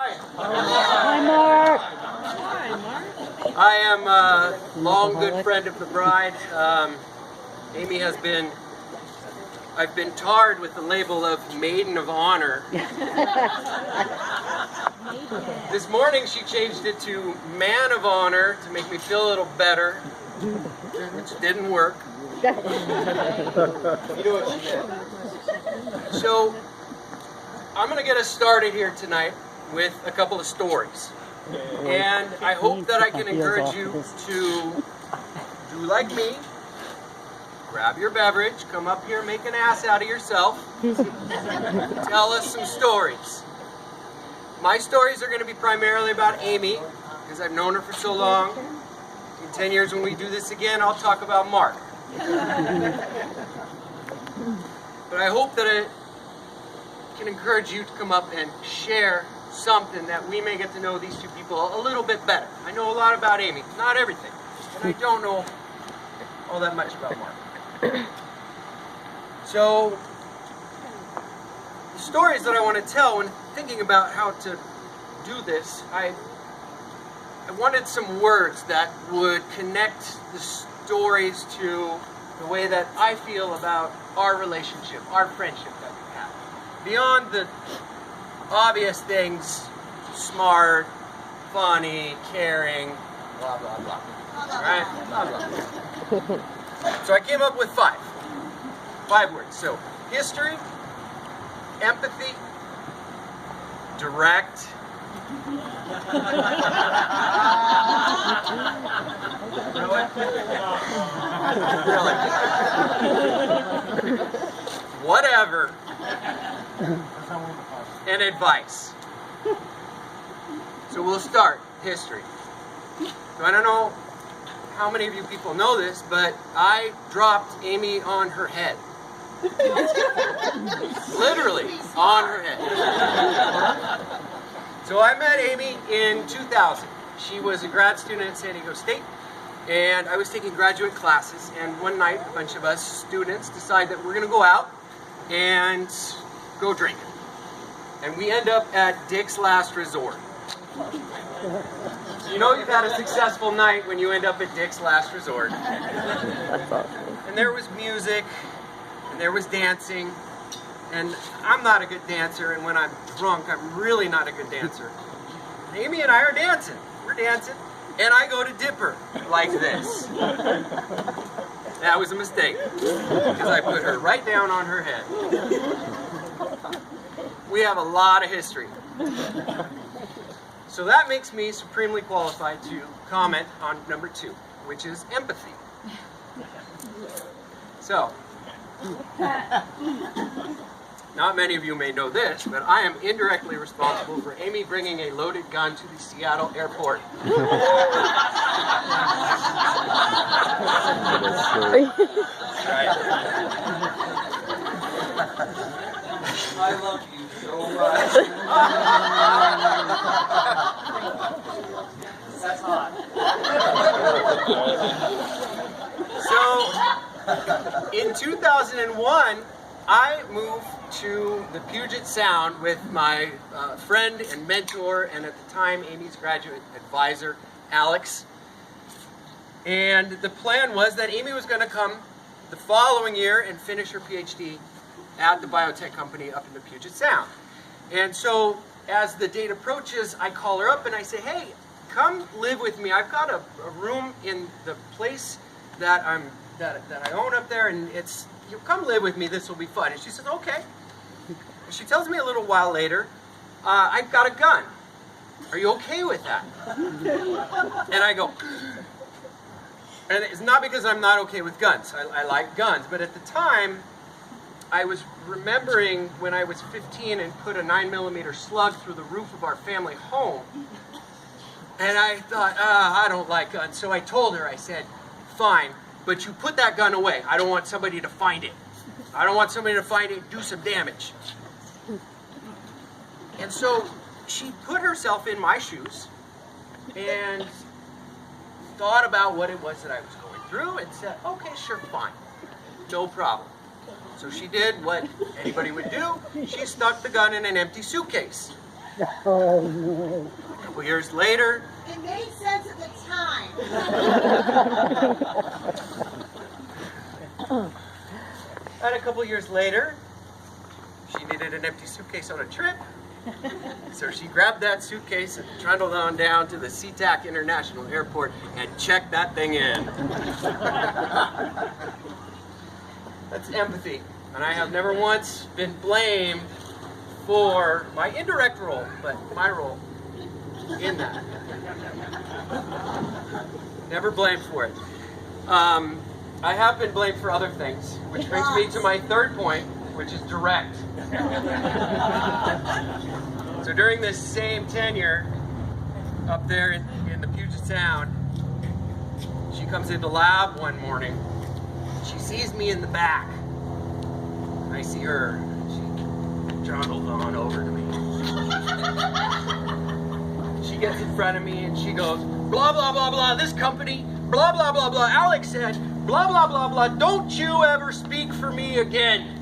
Hi, Mark. I am a long good friend of the bride. Amy has been, I've been tarred with the label of Maiden of Honor. This morning she changed it to Man of Honor to make me feel a little better, which didn't work. You know what she did. So I'm going to get us started here tonight with a couple of stories. And I hope that I can encourage you to do like me. Grab your beverage, come up here, make an ass out of yourself. Tell us some stories. My stories are going to be primarily about Amy, because I've known her for so long. In 10 years when we do this again, I'll talk about Mark. But I hope that I can encourage you to come up and share something that we may get to know these two people a little bit better. I know a lot about Amy, not everything, and I don't know all that much about Mark. So, the stories that I want to tell when thinking about how to do this, I wanted some words that would connect the stories to the way that I feel about our relationship, our friendship that we have. Beyond the obvious things, smart, funny, caring, blah, blah, blah. Alright? Blah, blah. So I came up with five words. So, history, empathy, direct, whatever, and advice. So we'll start history. So I don't know how many of you people know this, but I dropped Amy on her head. Literally on her head. So I met Amy in 2000. She was a grad student at San Diego State, and I was taking graduate classes, and one night a bunch of us students decided that we're going to go out and go drinking. And we end up at Dick's Last Resort. You know you've had a successful night when you end up at Dick's Last Resort. That's awesome. And there was music, and there was dancing, and I'm not a good dancer, and when I'm drunk, I'm really not a good dancer. And Amy and I are dancing. We're dancing, and I go to dip her like this. That was a mistake, because I put her right down on her head. We have a lot of history. So that makes me supremely qualified to comment on number 2, which is empathy. So, not many of you may know this, but I am indirectly responsible for Amy bringing a loaded gun to the Seattle airport. Right. I love you so much. That's hot. So, in 2001, I moved to the Puget Sound with my friend and mentor, and at the time, Amy's graduate advisor, Alex. And the plan was that Amy was going to come the following year and finish her PhD at the biotech company up in the Puget Sound. And so, as the date approaches, I call her up and I say, hey, come live with me. I've got a room in the place that I own up there, and it's, you come live with me, this will be fun. And she says, okay. And she tells me a little while later, I've got a gun. Are you okay with that? And I go, and it's not because I'm not okay with guns. I like guns, but at the time, I was remembering when I was 15 and put a 9mm slug through the roof of our family home. And I thought, I don't like guns. So I told her, I said, fine, but you put that gun away. I don't want somebody to find it. I don't want somebody to find it, do some damage. And so she put herself in my shoes and thought about what it was that I was going through and said, okay, sure, fine, no problem. So she did what anybody would do. She stuck the gun in an empty suitcase. Oh, no. A couple years later, It made sense at the time. and a couple years later, she needed an empty suitcase on a trip. So she grabbed that suitcase and trundled on down to the SeaTac International Airport and checked that thing in. That's empathy. And I have never once been blamed for my indirect role, but my role in that. Never blamed for it. I have been blamed for other things, which brings me to my third point, which is direct. So during this same tenure up there in the Puget Sound, she comes into lab one morning. She sees me in the back. I see her. She trundles on over to me. She gets in front of me and she goes, blah, blah, blah, blah, this company, blah, blah, blah, blah. Alex said, blah, blah, blah, blah, don't you ever speak for me again.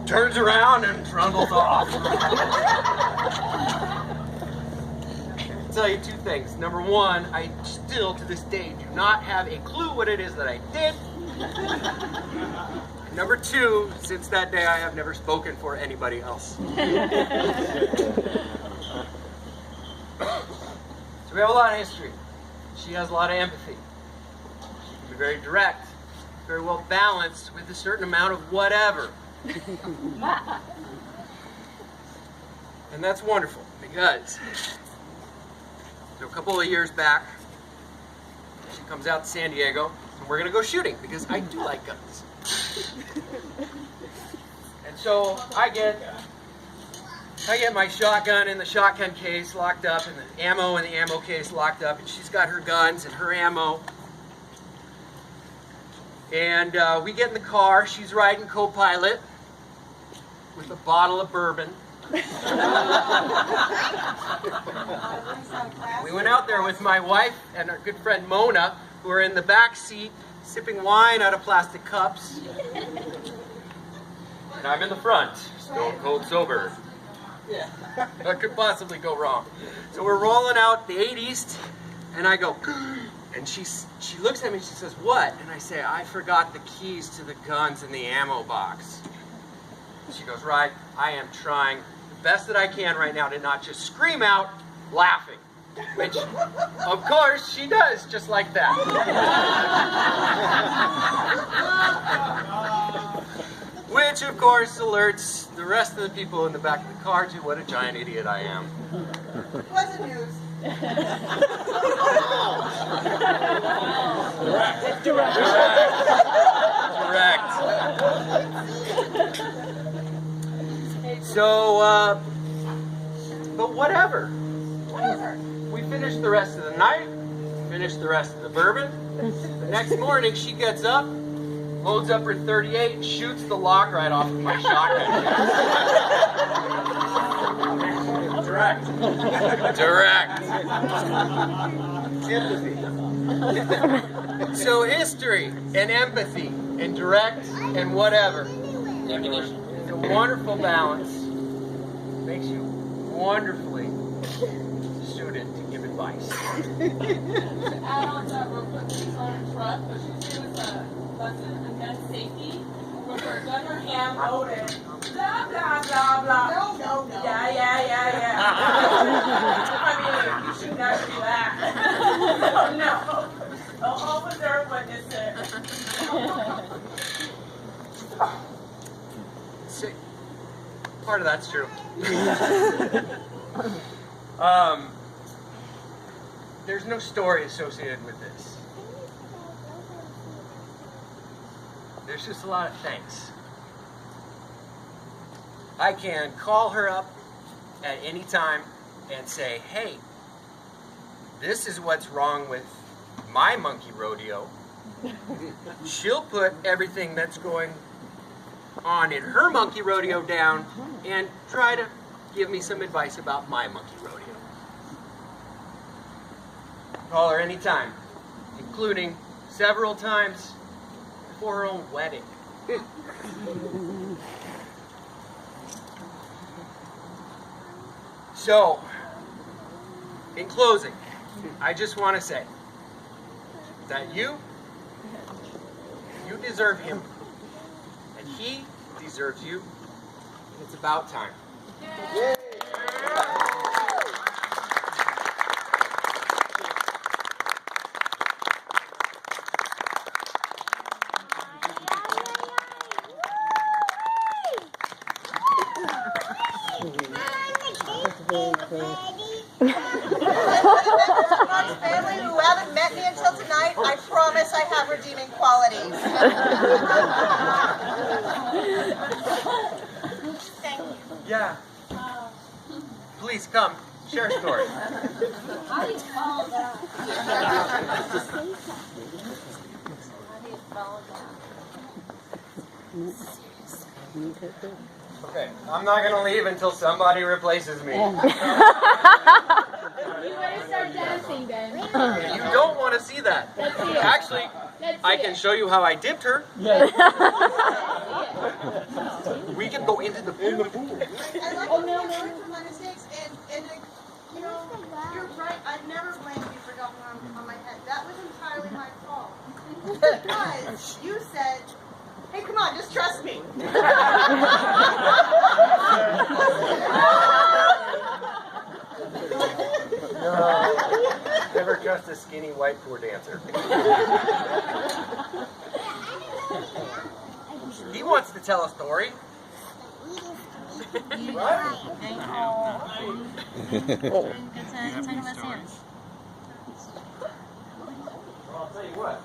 Turns around and trundles off. I'll tell you two things. Number one, I still to this day do not have a clue what it is that I did. Number two, since that day I have never spoken for anybody else. So we have a lot of history. She has a lot of empathy. She can be very direct, very well balanced with a certain amount of whatever. And that's wonderful because so a couple of years back, she comes out to San Diego and we're going to go shooting because I do like guns. And so I get my shotgun in the shotgun case locked up and the ammo in the ammo case locked up, and she's got her guns and her ammo. And we get in the car. She's riding co-pilot with a bottle of bourbon. We went out there with my wife and our good friend Mona, who are in the back seat sipping wine out of plastic cups. And I'm in the front, stone cold sober. What could possibly go wrong? So we're rolling out the 8 East, and I go, and she looks at me and she says, what? And I say, I forgot the keys to the guns in the ammo box. She goes, right, I am trying the best that I can right now to not just scream out laughing. Which, of course, she does, just like that. Which, of course, alerts the rest of the people in the back of the car to what a giant idiot I am. Wasn't news. Correct. So, but whatever. We finished the rest of the night, finished the rest of the bourbon. The next morning, she gets up, loads up her .38, and shoots the lock right off of my shotgun. Direct. Empathy. So history and empathy and direct and whatever. It's a wonderful balance. Makes you wonderfully suited to give advice. To add on to that real quick, she's on a truck, but she's here with a lesson in gun safety. With her gun in her hand, loaded. Blah, blah, blah, blah. No. Yeah. I mean, you should not do that. No. Don't overserve witnesses. So, part of that's true. There's no story associated with this. There's just a lot of thanks. I can call her up at any time and say, hey, this is what's wrong with my monkey rodeo. She'll put everything that's going on in her monkey rodeo down and try to give me some advice about my monkey rodeo. Call her anytime, including several times before her own wedding. So, in closing, I just want to say that you deserve him, and he deserves you. It's about time. Mark's family who haven't met me until tonight, I promise I have redeeming qualities. Thank you. Yeah. Please come, share a story. How do you follow that? Okay, I'm not gonna leave until somebody replaces me. You better start dancing then. You don't want to see that. Let's see it. Actually, Let's see I can it. show you how I dipped her. We can go into the pool. I like Oh, to no, learn no. from my mistakes, and you know, you're right. I never blamed you for going on my head. That was entirely my fault. Because you said, "Hey, come on, just trust me." Never trust a skinny white poor dancer. He wants to tell a story. Right? I'll tell you what.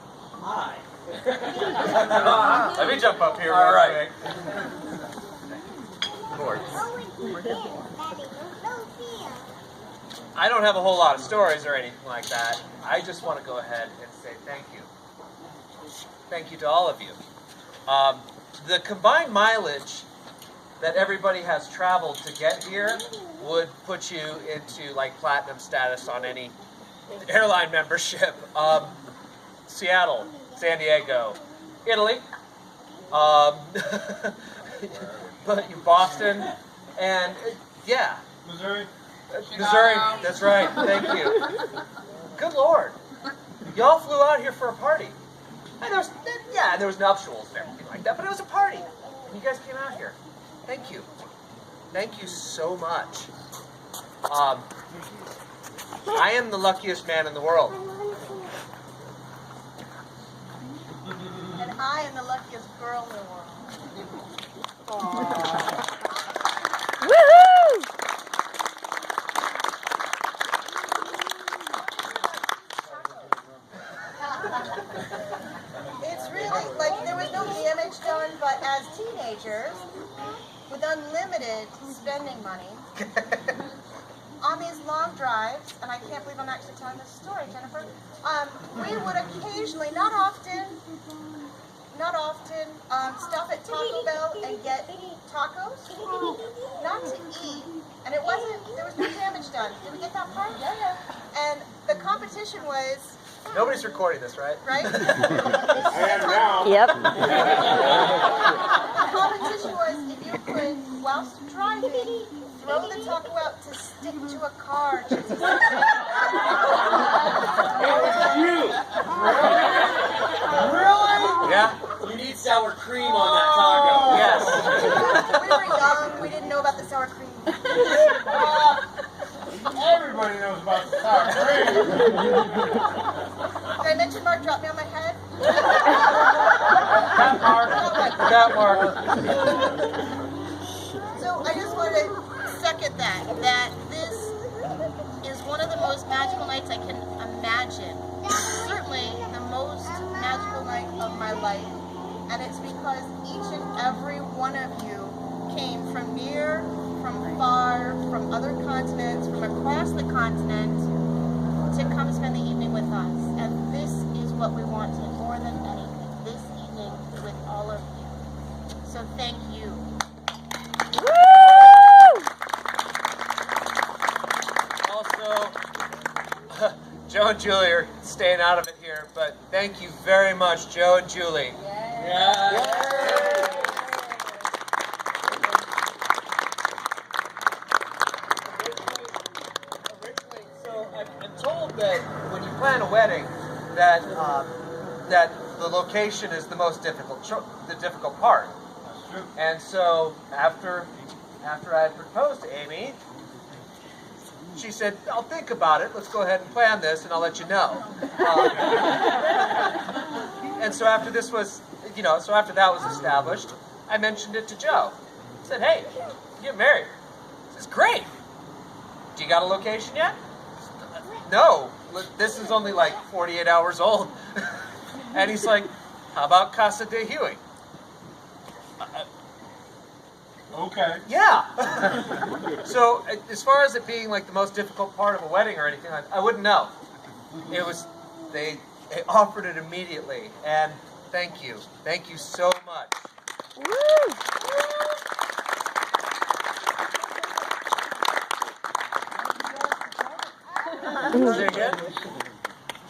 Let me jump up here. All right. I don't have a whole lot of stories or anything like that. I just want to go ahead and say thank you. Thank you to all of you. The combined mileage that everybody has traveled to get here would put you into like platinum status on any airline membership. Seattle, San Diego, Italy, Boston, and yeah. Missouri. Missouri, that's right, thank you. Good Lord. Y'all flew out here for a party. And there was nuptials and everything like that, but it was a party. And you guys came out here. Thank you. Thank you so much. I am the luckiest man in the world. And I am the luckiest girl in the world. Woohoo! It's really like there was no damage done, but as teenagers, with unlimited spending money, on these long drives, and I can't believe I'm actually telling this story, Jennifer, we would occasionally, not often, stop at Taco Bell and get tacos, not to eat, and there was no damage done. Did we get that part? Yeah. And the competition was, Nobody's recording this, right? right? I am now. Yep. The competition was if you could, whilst driving, throw the taco out to stick to a car. Really? Yeah? You need sour cream on that taco. Yes. We were young. We didn't know about the sour cream. Everybody knows about the sour cream. Did I mention Mark dropped me on my head? That mark. So I just wanted to second that this is one of the most magical nights I can imagine. Certainly the most magical night of my life. And it's because each and every one of you came from near, from far, from other continents, from across the continent to come spend the evening with us. And this is what we wanted more than anything, this evening with all of you. So thank you. Also, Joe and Julie are staying out of it here, but thank you very much, Joe and Julie. that when you plan a wedding, that that the location is the most difficult part. That's true. And so after I had proposed to Amy, she said, "I'll think about it. Let's go ahead and plan this, and I'll let you know." And so after this was, so after that was established, I mentioned it to Joe. I said, "Hey, get married." He says, "Great. Do you got a location yet?" "No. This is only like 48 hours old." And he's like, "How about Casa de Huey?" Okay. Yeah. So as far as it being like the most difficult part of a wedding or anything, I wouldn't know. It was, they offered it immediately, and thank you so much. Say again?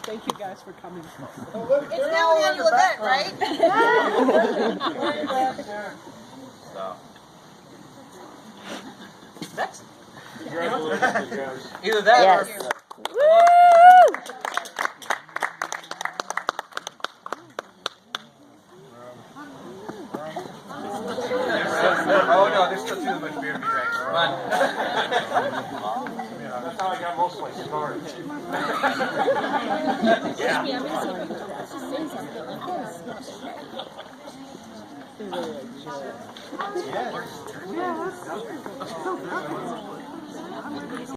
Thank you guys for coming. It's now an annual event, right? So. Next. Congratulations, guys. Either that Yes. or. Oh no, there's still too much beer to be drank. Come on. Yeah, that's how I got most of my start. Yeah.